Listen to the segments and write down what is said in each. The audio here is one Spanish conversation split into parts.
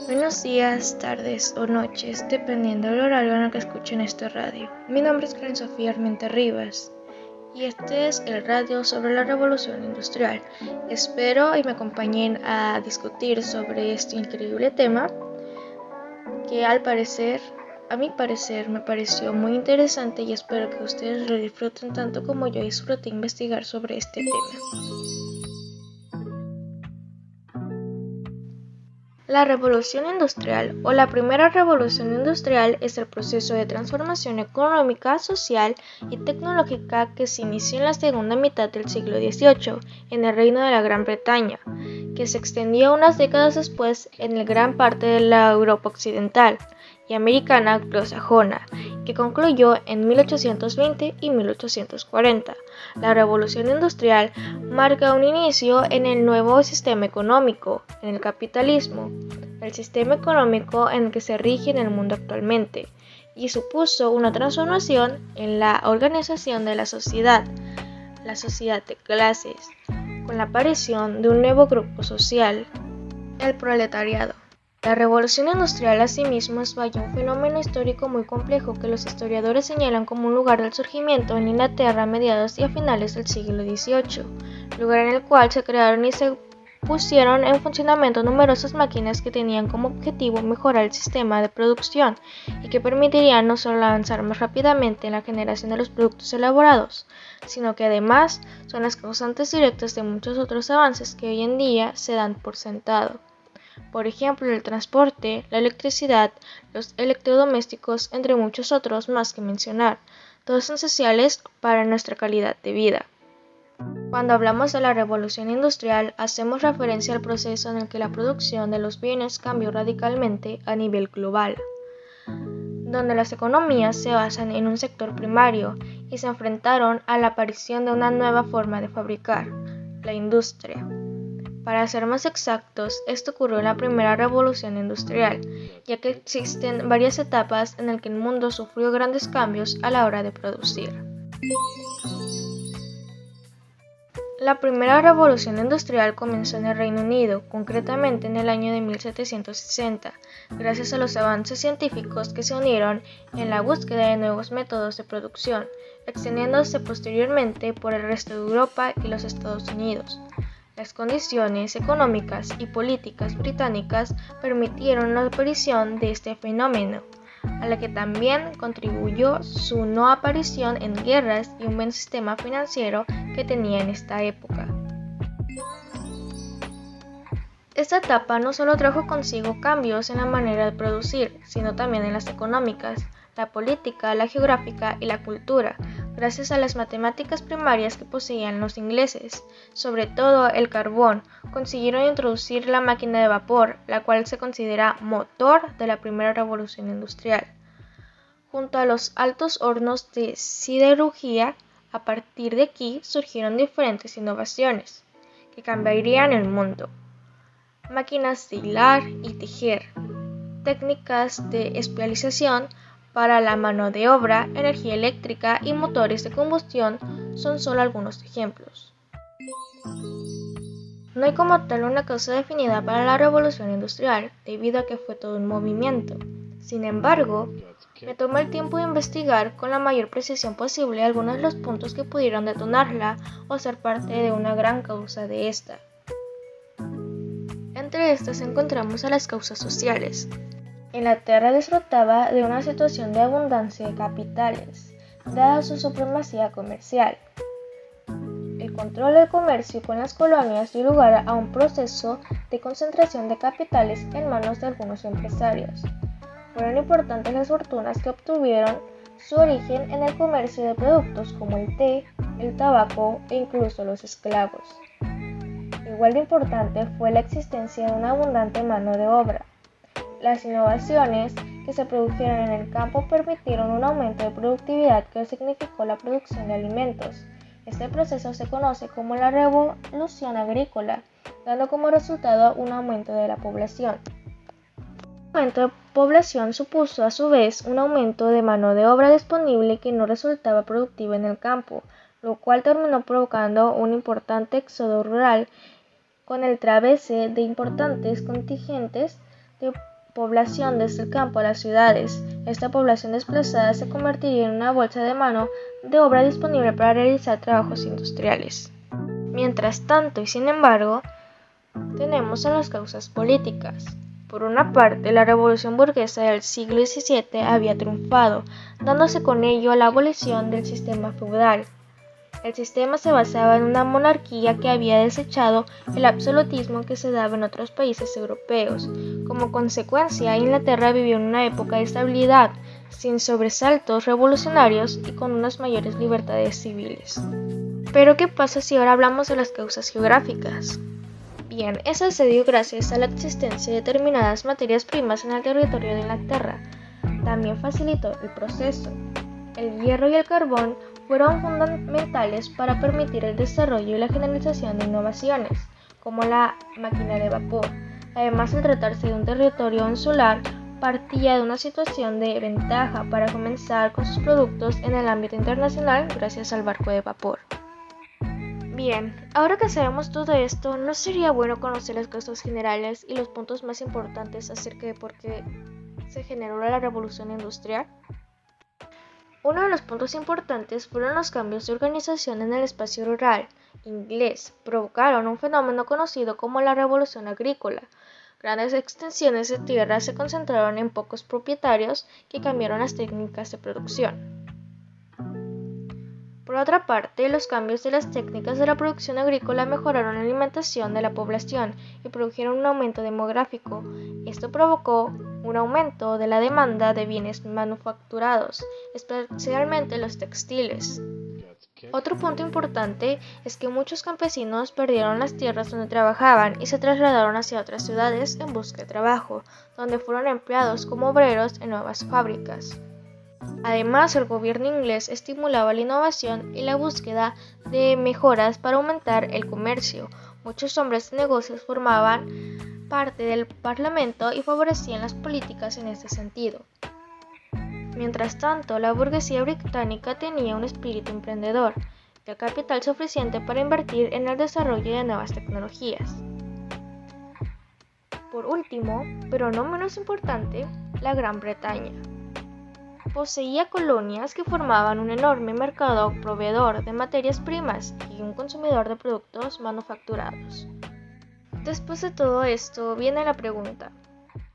Buenos días, tardes o noches, dependiendo del horario en el que escuchen este radio. Mi nombre es Karen Sofía Armenta Rivas y este es el radio sobre la revolución industrial. Espero y me acompañen a discutir sobre este increíble tema que a mi parecer, me pareció muy interesante y espero que ustedes lo disfruten tanto como yo disfruté investigar sobre este tema. La revolución industrial o la primera revolución industrial es el proceso de transformación económica, social y tecnológica que se inició en la segunda mitad del siglo XVIII en el Reino de la Gran Bretaña, que se extendió unas décadas después en gran parte de la Europa occidental y americana anglosajona, que concluyó en 1820 y 1840. La revolución industrial marca un inicio en el nuevo sistema económico, en el capitalismo, el sistema económico en el que se rige en el mundo actualmente, y supuso una transformación en la organización de la sociedad de clases, con la aparición de un nuevo grupo social, el proletariado. La revolución industrial asimismo es un fenómeno histórico muy complejo que los historiadores señalan como un lugar del surgimiento en Inglaterra a mediados y a finales del siglo XVIII, lugar en el cual se crearon y se pusieron en funcionamiento numerosas máquinas que tenían como objetivo mejorar el sistema de producción y que permitirían no solo avanzar más rápidamente en la generación de los productos elaborados, sino que además son las causantes directas de muchos otros avances que hoy en día se dan por sentado. Por ejemplo, el transporte, la electricidad, los electrodomésticos, entre muchos otros más que mencionar, todos son esenciales para nuestra calidad de vida. Cuando hablamos de la revolución industrial, hacemos referencia al proceso en el que la producción de los bienes cambió radicalmente a nivel global, donde las economías se basan en un sector primario y se enfrentaron a la aparición de una nueva forma de fabricar, la industria. Para ser más exactos, esto ocurrió en la primera revolución industrial, ya que existen varias etapas en las que el mundo sufrió grandes cambios a la hora de producir. La primera revolución industrial comenzó en el Reino Unido, concretamente en el año de 1760, gracias a los avances científicos que se unieron en la búsqueda de nuevos métodos de producción, extendiéndose posteriormente por el resto de Europa y los Estados Unidos. Las condiciones económicas y políticas británicas permitieron la aparición de este fenómeno, a la que también contribuyó su no aparición en guerras y un buen sistema financiero que tenía en esta época. Esta etapa no solo trajo consigo cambios en la manera de producir, sino también en las económicas, la política, la geográfica y la cultura, gracias a las matemáticas primarias que poseían los ingleses. Sobre todo el carbón, consiguieron introducir la máquina de vapor, la cual se considera motor de la primera revolución industrial. Junto a los altos hornos de siderurgia, a partir de aquí surgieron diferentes innovaciones que cambiarían el mundo. Máquinas de hilar y tejer, técnicas de especialización para la mano de obra, energía eléctrica y motores de combustión son solo algunos ejemplos. No hay como tal una causa definida para la revolución industrial, debido a que fue todo un movimiento. Sin embargo, me tomé el tiempo de investigar con la mayor precisión posible algunos de los puntos que pudieron detonarla o ser parte de una gran causa de esta. Entre estas encontramos a las causas sociales. Inglaterra disfrutaba de una situación de abundancia de capitales, dada su supremacía comercial. El control del comercio con las colonias dio lugar a un proceso de concentración de capitales en manos de algunos empresarios. Fueron importantes las fortunas que obtuvieron su origen en el comercio de productos como el té, el tabaco e incluso los esclavos. Igual de importante fue la existencia de una abundante mano de obra. Las innovaciones que se produjeron en el campo permitieron un aumento de productividad que significó la producción de alimentos. Este proceso se conoce como la revolución agrícola, dando como resultado un aumento de la población. El aumento de población supuso a su vez un aumento de mano de obra disponible que no resultaba productiva en el campo, lo cual terminó provocando un importante éxodo rural con el travese de importantes contingentes de población desde el campo a las ciudades. Esta población desplazada se convertiría en una bolsa de mano de obra disponible para realizar trabajos industriales. Mientras tanto, y sin embargo, tenemos a las causas políticas. Por una parte, la revolución burguesa del siglo XVII había triunfado, dándose con ello la abolición del sistema feudal. El sistema se basaba en una monarquía que había desechado el absolutismo que se daba en otros países europeos. Como consecuencia, Inglaterra vivió en una época de estabilidad, sin sobresaltos revolucionarios y con unas mayores libertades civiles. Pero ¿qué pasa si ahora hablamos de las causas geográficas? Bien, eso se dio gracias a la existencia de determinadas materias primas en el territorio de Inglaterra. También facilitó el proceso. El hierro y el carbón fueron fundamentales para permitir el desarrollo y la generalización de innovaciones, como la máquina de vapor. Además, al tratarse de un territorio insular, partía de una situación de ventaja para comenzar con sus productos en el ámbito internacional gracias al barco de vapor. Bien, ahora que sabemos todo esto, ¿no sería bueno conocer las causas generales y los puntos más importantes acerca de por qué se generó la revolución industrial? Uno de los puntos importantes fueron los cambios de organización en el espacio rural inglés. Provocaron un fenómeno conocido como la revolución agrícola. Grandes extensiones de tierra se concentraron en pocos propietarios que cambiaron las técnicas de producción. Por otra parte, los cambios de las técnicas de la producción agrícola mejoraron la alimentación de la población y produjeron un aumento demográfico. Esto provocó un aumento de la demanda de bienes manufacturados, especialmente los textiles. Otro punto importante es que muchos campesinos perdieron las tierras donde trabajaban y se trasladaron hacia otras ciudades en busca de trabajo, donde fueron empleados como obreros en nuevas fábricas. Además, el gobierno inglés estimulaba la innovación y la búsqueda de mejoras para aumentar el comercio. Muchos hombres de negocios formaban parte del parlamento y favorecían las políticas en este sentido. Mientras tanto, la burguesía británica tenía un espíritu emprendedor y el capital suficiente para invertir en el desarrollo de nuevas tecnologías. Por último, pero no menos importante, la Gran Bretaña poseía colonias que formaban un enorme mercado proveedor de materias primas y un consumidor de productos manufacturados. Después de todo esto viene la pregunta: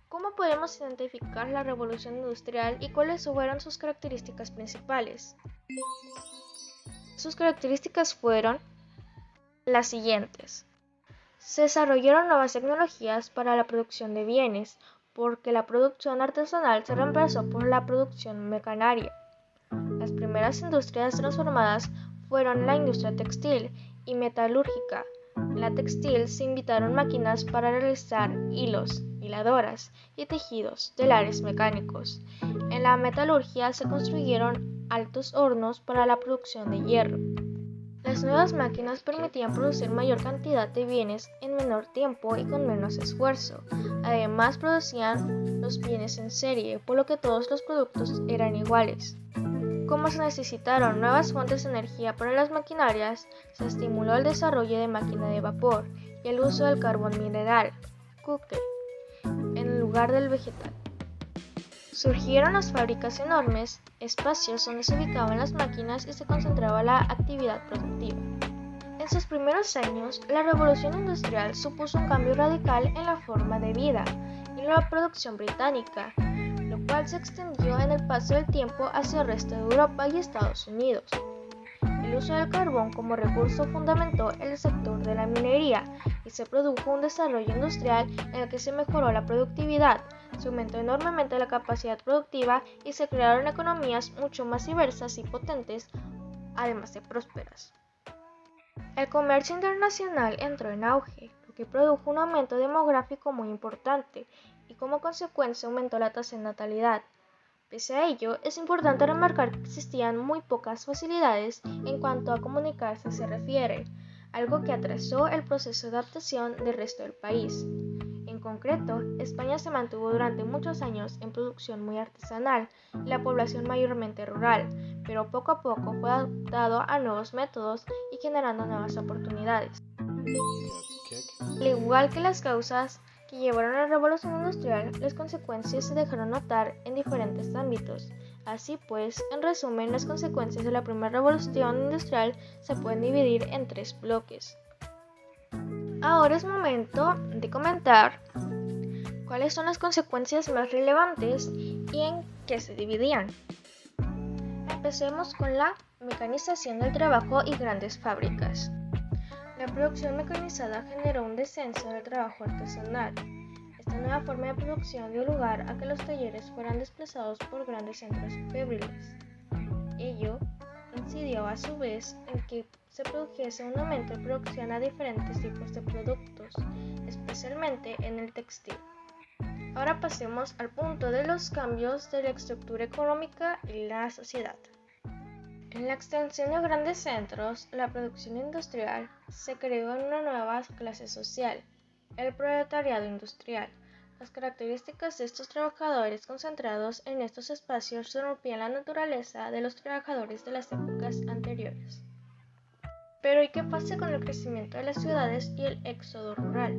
¿cómo podemos identificar la revolución industrial y cuáles fueron sus características principales? Sus características fueron las siguientes. Se desarrollaron nuevas tecnologías para la producción de bienes, porque la producción artesanal se reemplazó por la producción mecanizada. Las primeras industrias transformadas fueron la industria textil y metalúrgica. En la textil se inventaron máquinas para realizar hilos, hiladoras y tejidos telares mecánicos. En la metalurgia se construyeron altos hornos para la producción de hierro. Las nuevas máquinas permitían producir mayor cantidad de bienes en menor tiempo y con menos esfuerzo. Además, producían los bienes en serie, por lo que todos los productos eran iguales. Como se necesitaron nuevas fuentes de energía para las maquinarias, se estimuló el desarrollo de máquinas de vapor y el uso del carbón mineral, coke, en lugar del vegetal. Surgieron las fábricas enormes, espacios donde se ubicaban las máquinas y se concentraba la actividad productiva. En sus primeros años, la revolución industrial supuso un cambio radical en la forma de vida y la producción británica, lo cual se extendió en el paso del tiempo hacia el resto de Europa y Estados Unidos. El uso del carbón como recurso fundamentó el sector de la minería y se produjo un desarrollo industrial en el que se mejoró la productividad, se aumentó enormemente la capacidad productiva y se crearon economías mucho más diversas y potentes, además de prósperas. El comercio internacional entró en auge, lo que produjo un aumento demográfico muy importante y como consecuencia aumentó la tasa de natalidad. Pese a ello, es importante remarcar que existían muy pocas facilidades en cuanto a comunicarse se refiere, algo que atrasó el proceso de adaptación del resto del país. En concreto, España se mantuvo durante muchos años en producción muy artesanal y la población mayormente rural, pero poco a poco fue adaptado a nuevos métodos y generando nuevas oportunidades. Al igual que las causas que llevaron a la revolución industrial, las consecuencias se dejaron notar en diferentes ámbitos. Así pues, en resumen, las consecuencias de la primera revolución industrial se pueden dividir en 3 bloques. Ahora es momento de comentar cuáles son las consecuencias más relevantes y en qué se dividían. Empecemos con la mecanización del trabajo y grandes fábricas. La producción mecanizada generó un descenso del trabajo artesanal. Esta nueva forma de producción dio lugar a que los talleres fueran desplazados por grandes centros fabriles. Ello incidió a su vez en que se produjese un aumento de producción a diferentes tipos de productos, especialmente en el textil. Ahora pasemos al punto de los cambios de la estructura económica y la sociedad. En la extensión de grandes centros, la producción industrial se creó en una nueva clase social, el proletariado industrial. Las características de estos trabajadores concentrados en estos espacios rompían la naturaleza de los trabajadores de las épocas anteriores. Pero ¿y qué pasa con el crecimiento de las ciudades y el éxodo rural?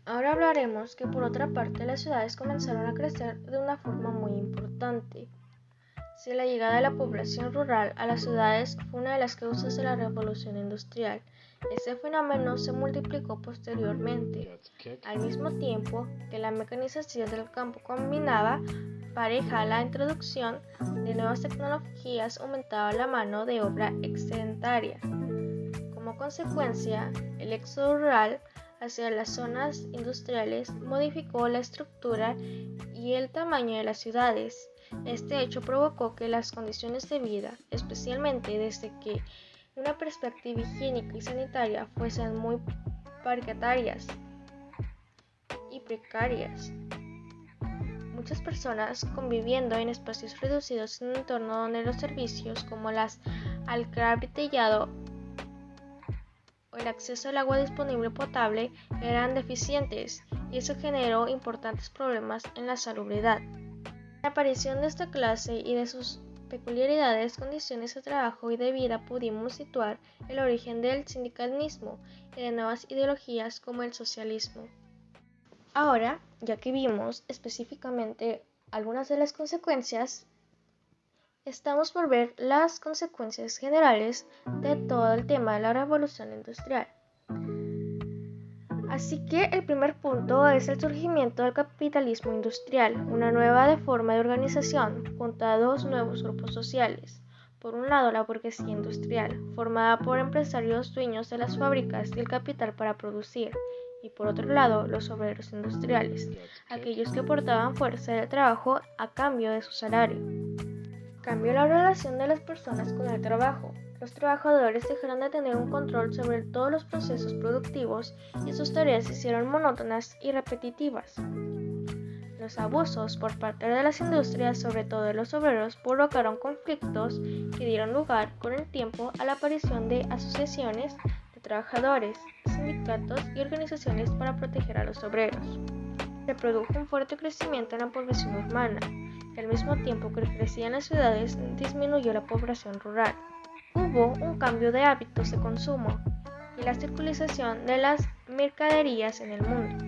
Ahora hablaremos que por otra parte las ciudades comenzaron a crecer de una forma muy importante. Si la llegada de la población rural a las ciudades fue una de las causas de la revolución industrial, ese fenómeno se multiplicó posteriormente, al mismo tiempo que la mecanización del campo combinaba pareja la introducción de nuevas tecnologías aumentaba la mano de obra excedentaria. Como consecuencia, el éxodo rural hacia las zonas industriales modificó la estructura y el tamaño de las ciudades. Este hecho provocó que las condiciones de vida, especialmente desde que una perspectiva higiénica y sanitaria, fuesen muy precarias. Muchas personas conviviendo en espacios reducidos en un entorno donde los servicios como el alcantarillado o el acceso al agua disponible potable eran deficientes, y eso generó importantes problemas en la salubridad. La aparición de esta clase y de sus peculiaridades, condiciones de trabajo y de vida pudimos situar el origen del sindicalismo y de nuevas ideologías como el socialismo. Ahora, ya que vimos específicamente algunas de las consecuencias, estamos por ver las consecuencias generales de todo el tema de la revolución industrial. Así que el primer punto es el surgimiento del capitalismo industrial, una nueva forma de organización junto a 2 nuevos grupos sociales. Por un lado, la burguesía industrial, formada por empresarios dueños de las fábricas y el capital para producir, y por otro lado, los obreros industriales, aquellos que aportaban fuerza de trabajo a cambio de su salario. Cambió la relación de las personas con el trabajo. Los trabajadores dejaron de tener un control sobre todos los procesos productivos y sus tareas se hicieron monótonas y repetitivas. Los abusos por parte de las industrias, sobre todo de los obreros, provocaron conflictos que dieron lugar con el tiempo a la aparición de asociaciones de trabajadores, sindicatos y organizaciones para proteger a los obreros. Se produjo un fuerte crecimiento en la población urbana, y al mismo tiempo que crecían las ciudades, disminuyó la población rural. Hubo un cambio de hábitos de consumo y la circulación de las mercaderías en el mundo.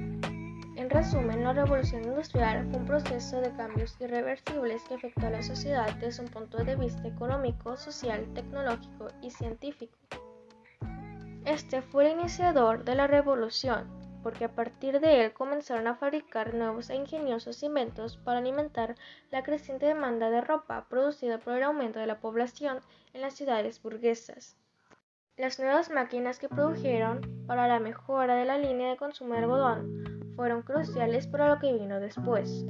En resumen, la revolución industrial fue un proceso de cambios irreversibles que afectó a la sociedad desde un punto de vista económico, social, tecnológico y científico. Este fue el iniciador de la revolución, porque a partir de él comenzaron a fabricar nuevos e ingeniosos inventos para alimentar la creciente demanda de ropa producida por el aumento de la población en las ciudades burguesas. Las nuevas máquinas que produjeron para la mejora de la línea de consumo de algodón fueron cruciales para lo que vino después.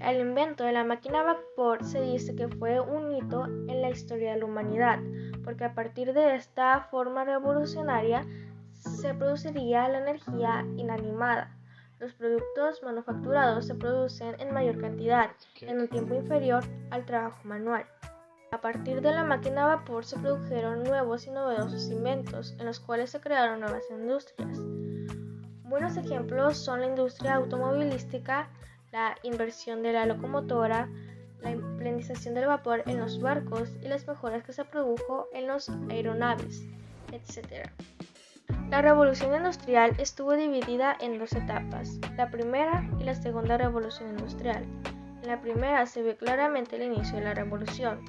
El invento de la máquina a vapor se dice que fue un hito en la historia de la humanidad, porque a partir de esta forma revolucionaria se produciría la energía inanimada. Los productos manufacturados se producen en mayor cantidad, en un tiempo inferior al trabajo manual. A partir de la máquina a vapor se produjeron nuevos y novedosos inventos, en los cuales se crearon nuevas industrias. Buenos ejemplos son la industria automovilística, la invención de la locomotora, la implementación del vapor en los barcos y las mejoras que se produjo en las aeronaves, etc. La revolución industrial estuvo dividida en dos etapas, la primera y la segunda revolución industrial. En la primera se ve claramente el inicio de la revolución.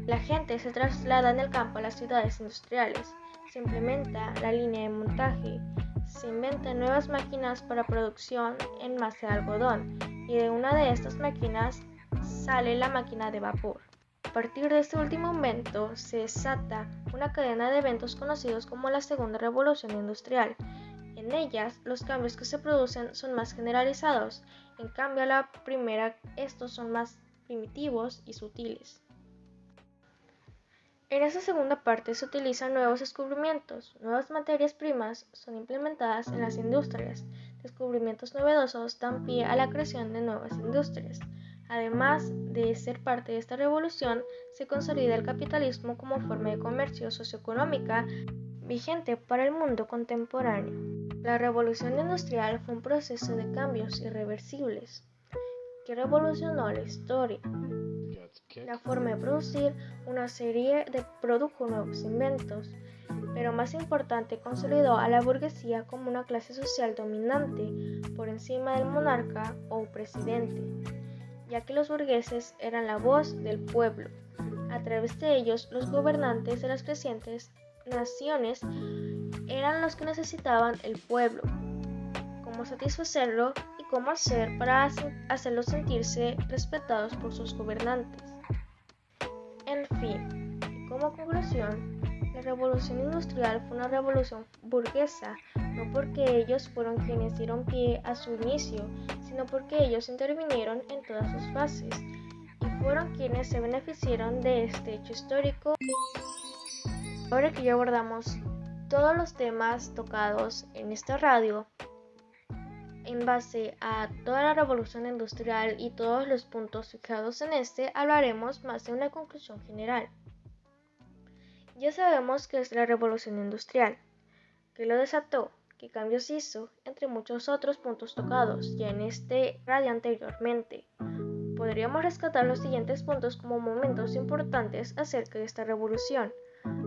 La gente se traslada en el campo a las ciudades industriales, se implementa la línea de montaje, se inventan nuevas máquinas para producción en masa de algodón y de una de estas máquinas sale la máquina de vapor. A partir de este último invento se desata una cadena de eventos conocidos como la Segunda Revolución Industrial. En ellas, los cambios que se producen son más generalizados, en cambio a la primera estos son más primitivos y sutiles. En esta segunda parte se utilizan nuevos descubrimientos, nuevas materias primas son implementadas en las industrias, descubrimientos novedosos dan pie a la creación de nuevas industrias. Además de ser parte de esta revolución, se consolida el capitalismo como forma de comercio socioeconómica vigente para el mundo contemporáneo. La revolución industrial fue un proceso de cambios irreversibles que revolucionó la historia. La forma de producir produjo nuevos inventos, pero más importante, consolidó a la burguesía como una clase social dominante por encima del monarca o presidente, ya que los burgueses eran la voz del pueblo. A través de ellos, los gobernantes de las crecientes naciones eran los que necesitaban el pueblo, cómo satisfacerlo y cómo hacer para hacerlos sentirse respetados por sus gobernantes. En fin, como conclusión, la revolución industrial fue una revolución burguesa, no porque ellos fueron quienes dieron pie a su inicio, sino porque ellos intervinieron en todas sus fases y fueron quienes se beneficiaron de este hecho histórico. Ahora que ya abordamos todos los temas tocados en esta radio, en base a toda la revolución industrial y todos los puntos fijados en hablaremos más de una conclusión general. Ya sabemos qué es la revolución industrial, qué lo desató, qué cambios hizo, entre muchos otros puntos tocados ya en este radio anteriormente. Podríamos rescatar los siguientes puntos como momentos importantes acerca de esta revolución,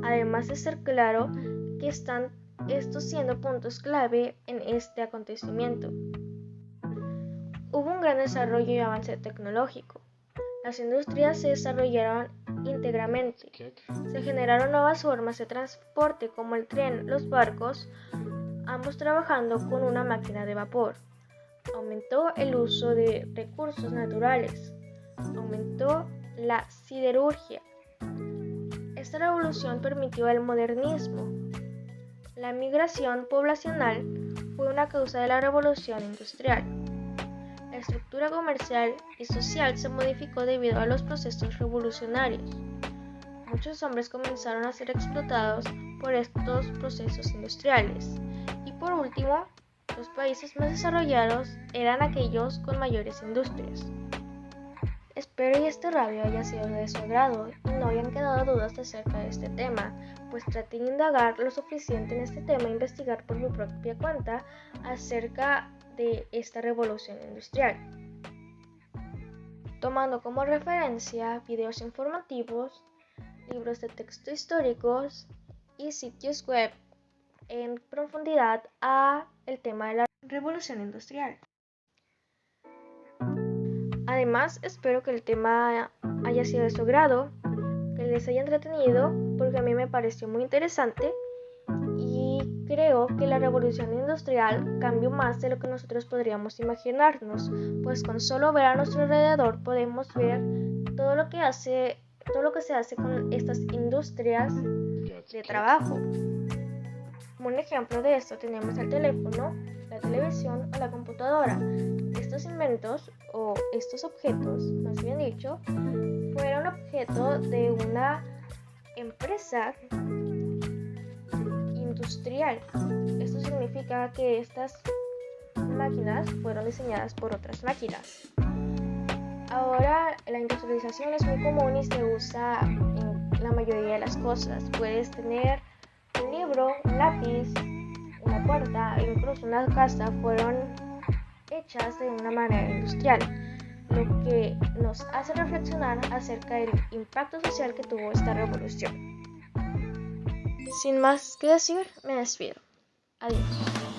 además de ser claro que están estos siendo puntos clave en este acontecimiento. Hubo un gran desarrollo y avance tecnológico. Las industrias se desarrollaron íntegramente. Se generaron nuevas formas de transporte como el tren, los barcos, ambos trabajando con una máquina de vapor. Aumentó el uso de recursos naturales. Aumentó la siderurgia. Esta revolución permitió el modernismo. La migración poblacional fue una causa de la revolución industrial. La estructura comercial y social se modificó debido a los procesos revolucionarios. Muchos hombres comenzaron a ser explotados por estos procesos industriales. Y por último, los países más desarrollados eran aquellos con mayores industrias. Espero que este radio haya sido de su agrado y no hayan quedado dudas acerca de este tema, pues traté de indagar lo suficiente en este tema e investigar por mi propia cuenta acerca de esta revolución industrial, tomando como referencia videos informativos, libros de texto históricos y sitios web en profundidad a el tema de la revolución industrial. Además, espero que el tema haya sido de su agrado, que les haya entretenido, porque a mí me pareció muy interesante y creo que la revolución industrial cambió más de lo que nosotros podríamos imaginarnos, pues con solo ver a nuestro alrededor podemos ver todo lo que se hace con estas industrias de trabajo. Como un ejemplo de esto tenemos el teléfono, la televisión o la computadora. Estos inventos o estos objetos, más bien dicho, fueron objeto de una empresa industrial. Esto significa que estas máquinas fueron diseñadas por otras máquinas. Ahora la industrialización es muy común y se usa en la mayoría de las cosas. Puedes tener un libro, un lápiz, una puerta e incluso una casa fueron hechas de una manera industrial, lo que nos hace reflexionar acerca del impacto social que tuvo esta revolución. Sin más que decir, me despido. Adiós.